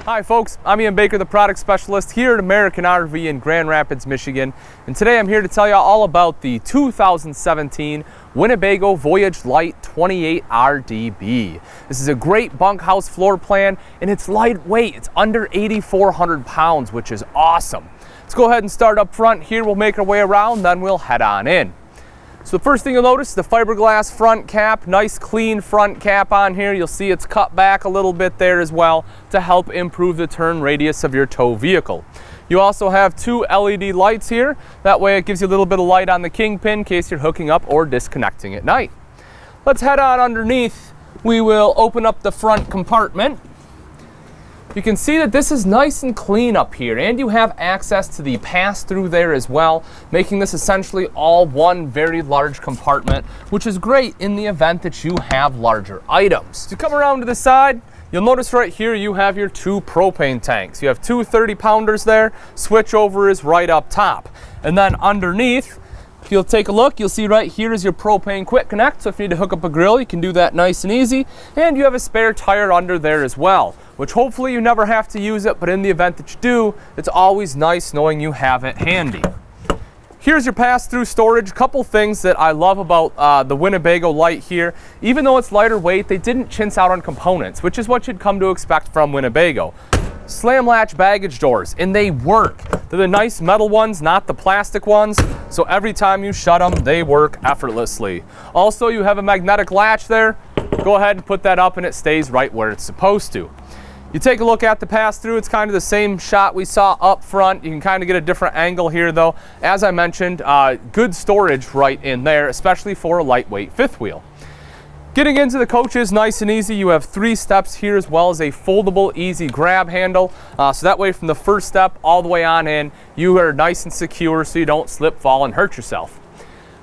Hi folks, I'm Ian Baker, the product specialist here at American RV in Grand Rapids, Michigan. And today I'm here to tell you all about the 2017 Winnebago Voyage Lite 28 RDB. This is a great bunkhouse floor plan and it's lightweight. It's under 8,400 pounds, which is awesome. Let's go ahead and start up front here. We'll make our way around, then we'll head on in. So the first thing you'll notice is the fiberglass front cap, nice clean front cap on here. You'll see it's cut back a little bit there as well to help improve the turn radius of your tow vehicle. You also have two LED lights here. That way it gives you a little bit of light on the kingpin in case you're hooking up or disconnecting at night. Let's head on underneath. We will open up the front compartment. You can see that this is nice and clean up here, and you have access to the pass-through there as well, making this essentially all one very large compartment, which is great in the event that you have larger items. To come around to the side, you'll notice right here you have your two propane tanks. You have two 30-pounders there. Switch over is right up top. And then underneath, if you'll take a look, you'll see right here is your propane quick connect. So if you need to hook up a grill, you can do that nice and easy. And you have a spare tire under there as well, which hopefully you never have to use it, but in the event that you do, it's always nice knowing you have it handy. Here's your pass-through storage. Couple things that I love about the Winnebago Lite here. Even though it's lighter weight, they didn't chintz out on components, which is what you'd come to expect from Winnebago. Slam latch baggage doors, and they work. They're the nice metal ones, not the plastic ones, so every time you shut them, they work effortlessly. Also, you have a magnetic latch there. Go ahead and put that up and it stays right where it's supposed to. You take a look at the pass-through, it's kind of the same shot we saw up front. You can kind of get a different angle here though. As I mentioned, good storage right in there, especially for a lightweight fifth wheel. Getting into the coach is nice and easy. You have 3 steps here as well as a foldable easy grab handle. So that way from the first step all the way on in, you are nice and secure so you don't slip, fall, and hurt yourself.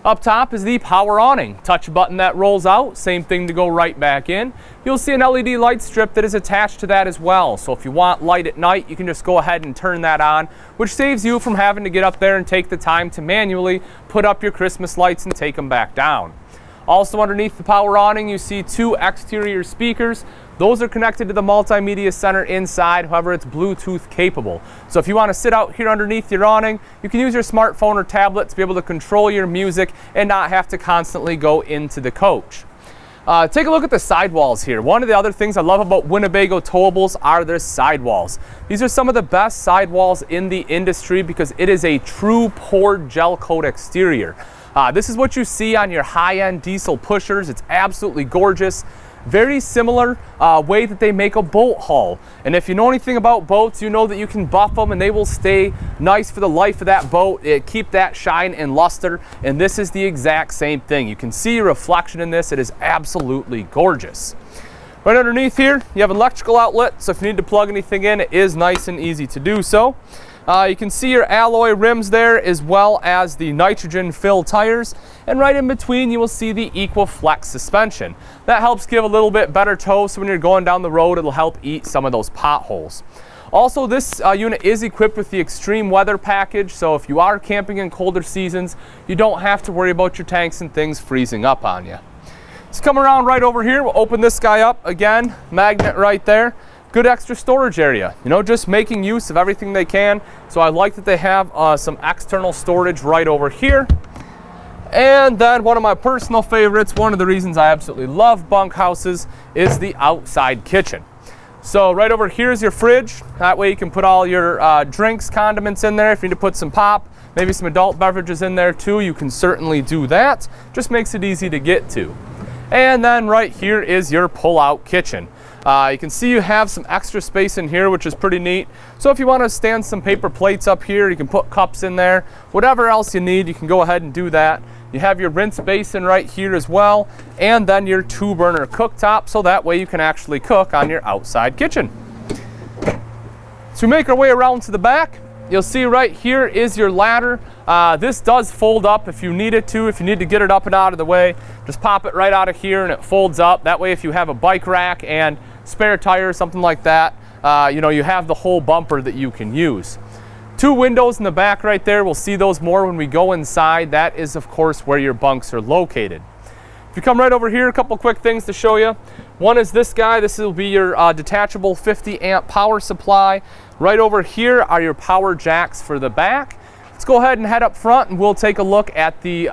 Up top is the power awning. Touch a button that rolls out, same thing to go right back in. You'll see an LED light strip that is attached to that as well. So if you want light at night, you can just go ahead and turn that on, which saves you from having to get up there and take the time to manually put up your Christmas lights and take them back down. Also underneath the power awning, you see 2 exterior speakers. Those are connected to the Multimedia Center inside, however it's Bluetooth capable. So if you want to sit out here underneath your awning, you can use your smartphone or tablet to be able to control your music and not have to constantly go into the coach. Take a look at the sidewalls here. One of the other things I love about Winnebago towables are their sidewalls. These are some of the best sidewalls in the industry because it is a true poured gel coat exterior. This is what you see on your high-end diesel pushers. It's absolutely gorgeous. Very similar way that they make a boat hull. And if you know anything about boats, you know that you can buff them and they will stay nice for the life of that boat. Keep that shine and luster. And this is the exact same thing. You can see your reflection in this. It is absolutely gorgeous. Right underneath here, you have an electrical outlet. So if you need to plug anything in, it is nice and easy to do so. You can see your alloy rims there as well as the nitrogen fill tires, and right in between you will see the EquiFlex suspension. That helps give a little bit better tow, so when you're going down the road it'll help eat some of those potholes. Also, this unit is equipped with the extreme weather package, so if you are camping in colder seasons, you don't have to worry about your tanks and things freezing up on you. Let's come around right over here. We'll open this guy up again, magnet right there. Good extra storage area, you know, just making use of everything they can. So I like that they have some external storage right over here. And then one of my personal favorites, one of the reasons I absolutely love bunkhouses, is the outside kitchen. So right over here is your fridge. That way you can put all your drinks, condiments in there. If you need to put some pop, maybe some adult beverages in there too, you can certainly do that. Just makes it easy to get to. And then right here is your pull-out kitchen. You can see you have some extra space in here, which is pretty neat. So if you want to stand some paper plates up here, you can put cups in there. Whatever else you need, you can go ahead and do that. You have your rinse basin right here as well, and then your 2-burner cooktop, so that way you can actually cook on your outside kitchen. So we make our way around to the back. You'll see right here is your ladder. This does fold up if you need it to. If you need to get it up and out of the way, just pop it right out of here and it folds up. That way if you have a bike rack and spare tire or something like that, you know, you have the whole bumper that you can use. 2 windows in the back right there. We'll see those more when we go inside. That is, of course, where your bunks are located. If you come right over here, a couple quick things to show you. One is this guy. This will be your detachable 50 amp power supply. Right over here are your power jacks for the back. Let's go ahead and head up front and we'll take a look at the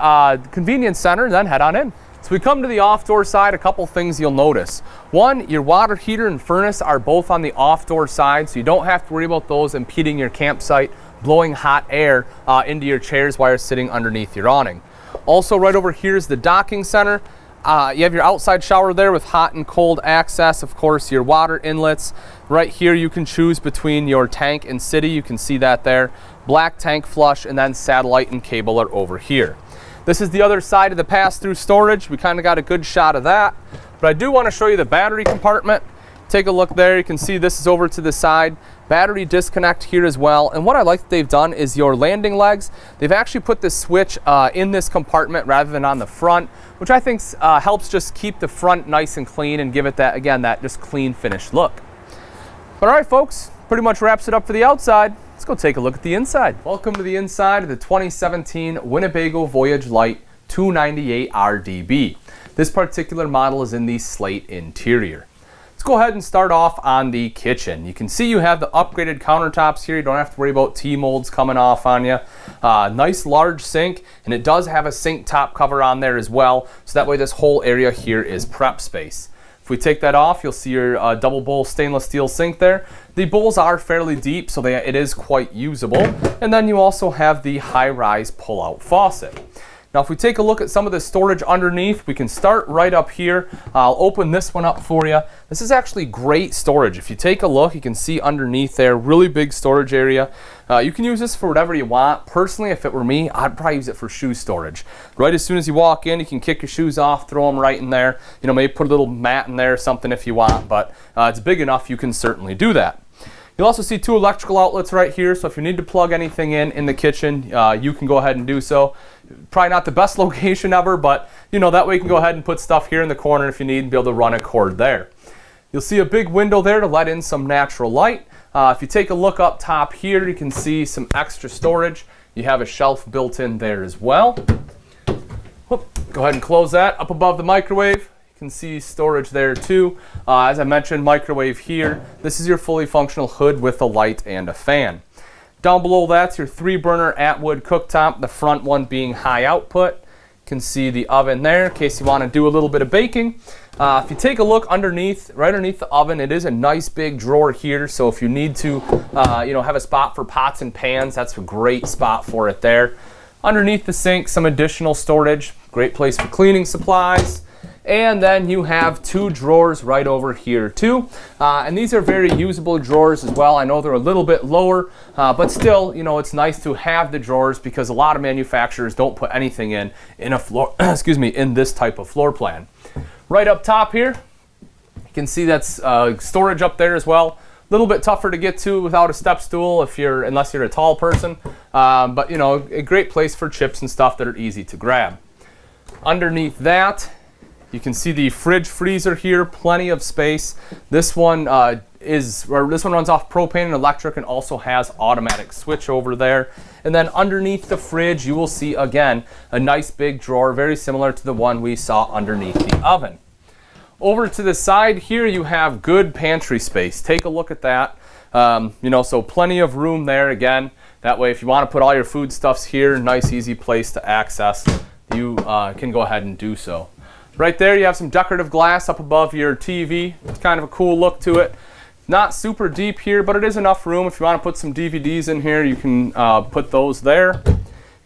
convenience center and then head on in. So we come to the off-door side, a couple things you'll notice. One, your water heater and furnace are both on the off-door side, so you don't have to worry about those impeding your campsite, blowing hot air into your chairs while you're sitting underneath your awning. Also, right over here is the docking center. You have your outside shower there with hot and cold access, of course, your water inlets. Right here you can choose between your tank and city, you can see that there. Black tank flush, and then satellite and cable are over here. This is the other side of the pass-through storage. We kind of got a good shot of that. But I do want to show you the battery compartment. Take a look there. You can see this is over to the side. Battery disconnect here as well. And what I like that they've done is your landing legs, they've actually put this switch in this compartment rather than on the front, which I think helps just keep the front nice and clean and give it that, again, that just clean finished look. But all right, folks, pretty much wraps it up for the outside. Let's go take a look at the inside. Welcome to the inside of the 2017 Winnebago Voyage Lite 298 RDB. This particular model is in the Slate interior. Let's go ahead and start off on the kitchen. You can see you have the upgraded countertops here. You don't have to worry about T-molds coming off on you. Nice large sink, and it does have a sink top cover on there as well, so that way this whole area here is prep space. If we take that off, you'll see your double bowl stainless steel sink there. The bowls are fairly deep, so it is quite usable. And then you also have the high-rise pull-out faucet. Now, if we take a look at some of the storage underneath, we can start right up here. I'll open this one up for you. This is actually great storage. If you take a look, you can see underneath there, really big storage area. You can use this for whatever you want. Personally, if it were me, I'd probably use it for shoe storage. Right as soon as you walk in, you can kick your shoes off, throw them right in there. You know, maybe put a little mat in there or something if you want, but it's big enough, you can certainly do that. You'll also see two electrical outlets right here, so if you need to plug anything in the kitchen, you can go ahead and do so. Probably not the best location ever, but you know, that way you can go ahead and put stuff here in the corner if you need and be able to run a cord there. You'll see a big window there to let in some natural light. If you take a look up top here, you can see some extra storage. You have a shelf built in there as well. Whoop, go ahead and close that. Up above the microwave, you can see storage there too. As I mentioned, microwave here. This is your fully functional hood with a light and a fan. Down below that's your 3-burner Atwood cooktop, the front one being high output. You can see the oven there in case you want to do a little bit of baking. If you take a look underneath, right underneath the oven, it is a nice big drawer here. So if you need to, you know, have a spot for pots and pans, that's a great spot for it there. Underneath the sink, some additional storage, great place for cleaning supplies. And then you have 2 drawers right over here too. And these are very usable drawers as well. I know they're a little bit lower, but still, you know, it's nice to have the drawers because a lot of manufacturers don't put anything in a floor, excuse me, in this type of floor plan. Right up top here, you can see that's storage up there as well. A little bit tougher to get to without a step stool unless you're a tall person. But you know, a great place for chips and stuff that are easy to grab. Underneath that, you can see the fridge freezer here, plenty of space. This one runs off propane and electric and also has automatic switch over there. And then underneath the fridge, you will see again a nice big drawer, very similar to the one we saw underneath the oven. Over to the side here, you have good pantry space. Take a look at that. You know, so plenty of room there again. That way, if you want to put all your foodstuffs here, nice easy place to access, you can go ahead and do so. Right there, you have some decorative glass up above your TV. It's kind of a cool look to it. Not super deep here, but it is enough room. If you want to put some DVDs in here, you can put those there.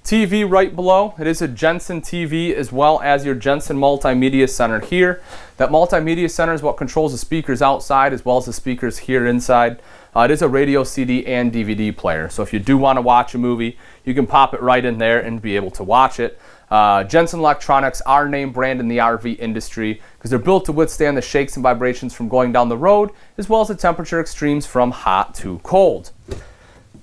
TV right below. It is a Jensen TV as well as your Jensen Multimedia Center here. That Multimedia Center is what controls the speakers outside as well as the speakers here inside. It is a radio, CD, and DVD player. So if you do want to watch a movie, you can pop it right in there and be able to watch it. Jensen Electronics are name brand in the RV industry because they're built to withstand the shakes and vibrations from going down the road as well as the temperature extremes from hot to cold.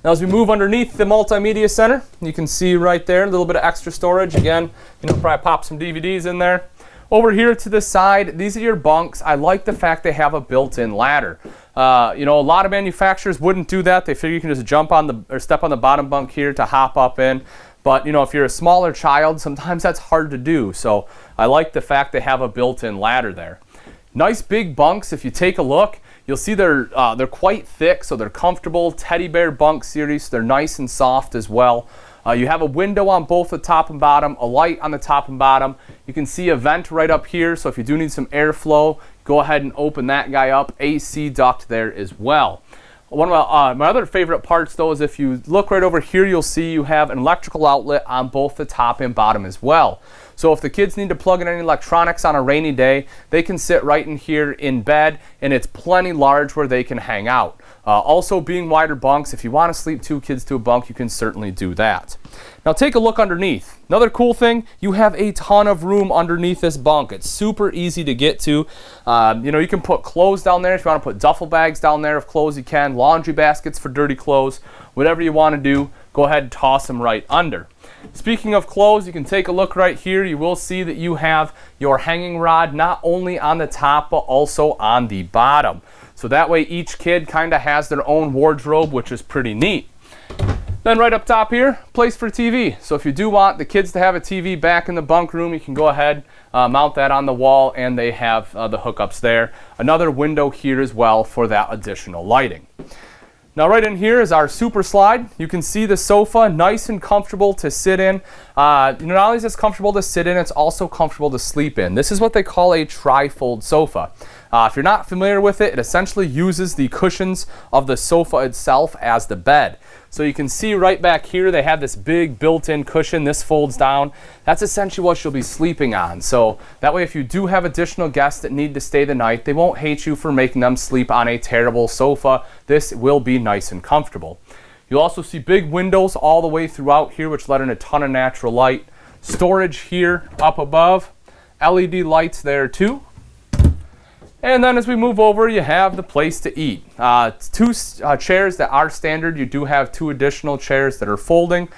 Now as we move underneath the Multimedia Center, you can see right there a little bit of extra storage. Again, you know, probably pop some DVDs in there. Over here to the side, these are your bunks. I like the fact they have a built-in ladder. You know, a lot of manufacturers wouldn't do that. They figure you can just jump on or step on the bottom bunk here to hop up in. But you know, if you're a smaller child, sometimes that's hard to do. So I like the fact they have a built-in ladder there. Nice big bunks. If you take a look, you'll see they're quite thick, so they're comfortable. Teddy Bear bunk series. They're nice and soft as well. You have a window on both the top and bottom, a light on the top and bottom. You can see a vent right up here, so if you do need some airflow, go ahead and open that guy up. AC duct there as well. One of my other favorite parts, though, is if you look right over here, you'll see you have an electrical outlet on both the top and bottom as well. So if the kids need to plug in any electronics on a rainy day, they can sit right in here in bed, and it's plenty large where they can hang out. Also, being wider bunks, if you want to sleep 2 kids to a bunk, you can certainly do that. Now take a look underneath. Another cool thing, you have a ton of room underneath this bunk. It's super easy to get to. You know, you can put clothes down there. If you want to put duffel bags down there of clothes, you can. Laundry baskets for dirty clothes. Whatever you want to do, go ahead and toss them right under. Speaking of clothes, you can take a look right here. You will see that you have your hanging rod not only on the top, but also on the bottom. So that way each kid kind of has their own wardrobe, which is pretty neat. Then right up top here, place for TV. So if you do want the kids to have a TV back in the bunk room, you can go ahead, mount that on the wall, and they have the hookups there. Another window here as well for that additional lighting. Now right in here is our super slide. You can see the sofa, nice and comfortable to sit in. Not only is it comfortable to sit in, it's also comfortable to sleep in. This is what they call a trifold sofa. If you're not familiar with it, it essentially uses the cushions of the sofa itself as the bed. So you can see right back here, they have this big built-in cushion. This folds down. That's essentially what you'll be sleeping on. So that way, if you do have additional guests that need to stay the night, they won't hate you for making them sleep on a terrible sofa. This will be nice and comfortable. You'll also see big windows all the way throughout here, which let in a ton of natural light. Storage here up above. LED lights there too. And then as we move over, you have the place to eat. 2 chairs that are standard. You do have 2 additional chairs that are folding.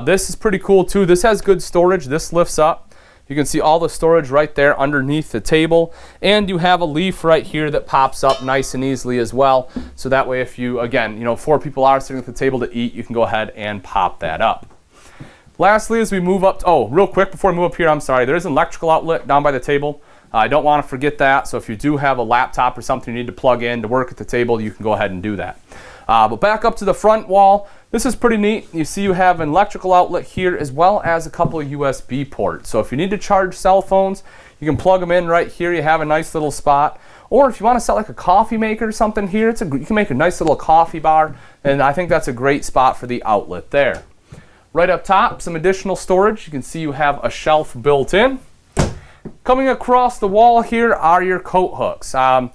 This is pretty cool too. This has good storage. This lifts up. You can see all the storage right there underneath the table. And you have a leaf right here that pops up nice and easily as well. So that way if you, again, 4 people are sitting at the table to eat, you can go ahead and pop that up. Lastly, as we move up, real quick before we move up here, I'm sorry, there is an electrical outlet down by the table. I don't want to forget that, so if you do have a laptop or something you need to plug in to work at the table, you can go ahead and do that. But back up to the front wall, this is pretty neat. You see you have an electrical outlet here as well as a couple of USB ports. So if you need to charge cell phones, you can plug them in right here. You have a nice little spot. Or if you want to set like a coffee maker or something here, you can make a nice little coffee bar, and I think that's a great spot for the outlet there. Right up top, some additional storage. You can see you have a shelf built in. Coming across the wall here are your coat hooks. I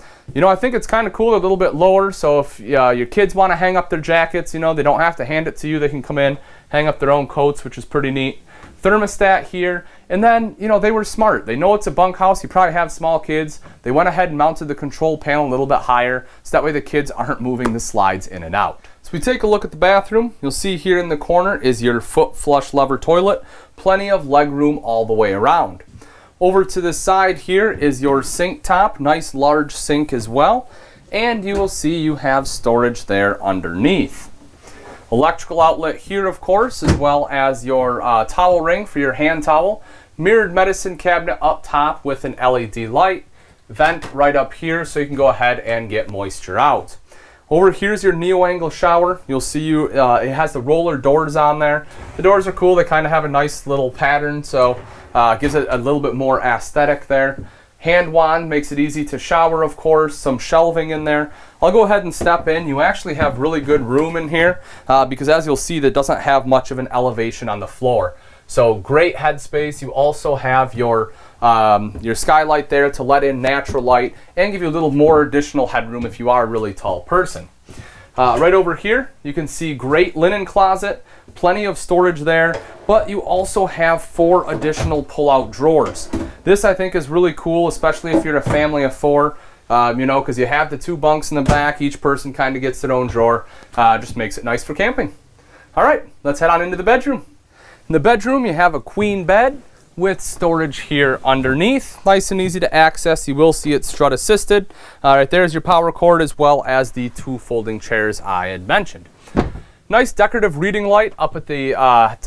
think it's kind of cool. They're a little bit lower, so if your kids want to hang up their jackets, they don't have to hand it to you. They can come in, hang up their own coats, which is pretty neat. Thermostat here, and then, they were smart. They know it's a bunkhouse. You probably have small kids. They went ahead and mounted the control panel a little bit higher, so that way the kids aren't moving the slides in and out. So we take a look at the bathroom. You'll see here in the corner is your foot flush lever toilet. Plenty of leg room all the way around. Over to the side here is your sink top, nice large sink as well. And you will see you have storage there underneath. Electrical outlet here, of course, as well as your towel ring for your hand towel. Mirrored medicine cabinet up top with an LED light. Vent right up here so you can go ahead and get moisture out. Over here's your neo-angle shower. You'll see it has the roller doors on there. The doors are cool. They kind of have a nice little pattern, so gives it a little bit more aesthetic there. Hand wand makes it easy to shower, of course. Some shelving in there. I'll go ahead and step in. You actually have really good room in here because as you'll see, that doesn't have much of an elevation on the floor. So great headspace. You also have your skylight there to let in natural light and give you a little more additional headroom if you are a really tall person. Right over here, you can see great linen closet, plenty of storage there, but you also have 4 additional pull-out drawers. This I think is really cool, especially if you're a family of 4, because you have the 2 bunks in the back, each person kind of gets their own drawer. Just makes it nice for camping. All right, let's head on into the bedroom. In the bedroom, you have a queen bed with storage here underneath. Nice and easy to access. You will see it's strut assisted. Right there's your power cord as well as the 2 folding chairs I had mentioned. Nice decorative reading light up at the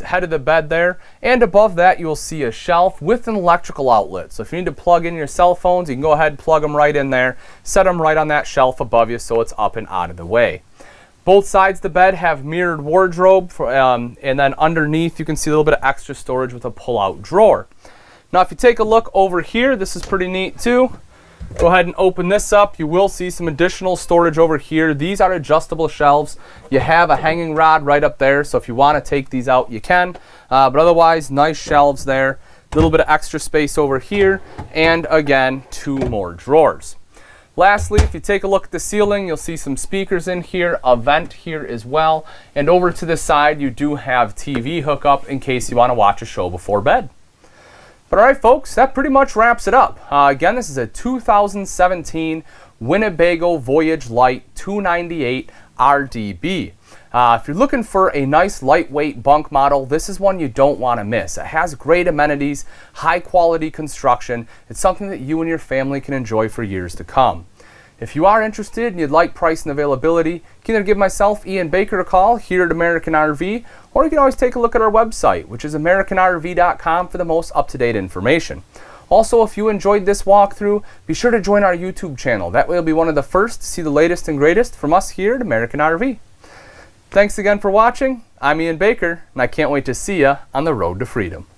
head of the bed there, and above that you will see a shelf with an electrical outlet. So if you need to plug in your cell phones, you can go ahead and plug them right in there, set them right on that shelf above you so it's up and out of the way. Both sides of the bed have mirrored wardrobe, and then underneath you can see a little bit of extra storage with a pull-out drawer. Now if you take a look over here, this is pretty neat too. Go ahead and open this up. You will see some additional storage over here. These are adjustable shelves. You have a hanging rod right up there, so if you want to take these out, you can. But otherwise, nice shelves there. A little bit of extra space over here, and again, 2 more drawers. Lastly, if you take a look at the ceiling, you'll see some speakers in here, a vent here as well, and over to the side, you do have TV hookup in case you want to watch a show before bed. But all right, folks, that pretty much wraps it up. Again, this is a 2017 Winnebago Voyage Lite 298 RDB. If you're looking for a nice lightweight bunk model, this is one you don't want to miss. It has great amenities, high quality construction. It's something that you and your family can enjoy for years to come. If you are interested and you'd like price and availability, you can either give myself, Ian Baker, a call here at American RV, or you can always take a look at our website, which is AmericanRV.com, for the most up-to-date information. Also, if you enjoyed this walkthrough, be sure to join our YouTube channel. That way you'll be one of the first to see the latest and greatest from us here at American RV. Thanks again for watching. I'm Ian Baker, and I can't wait to see you on the road to freedom.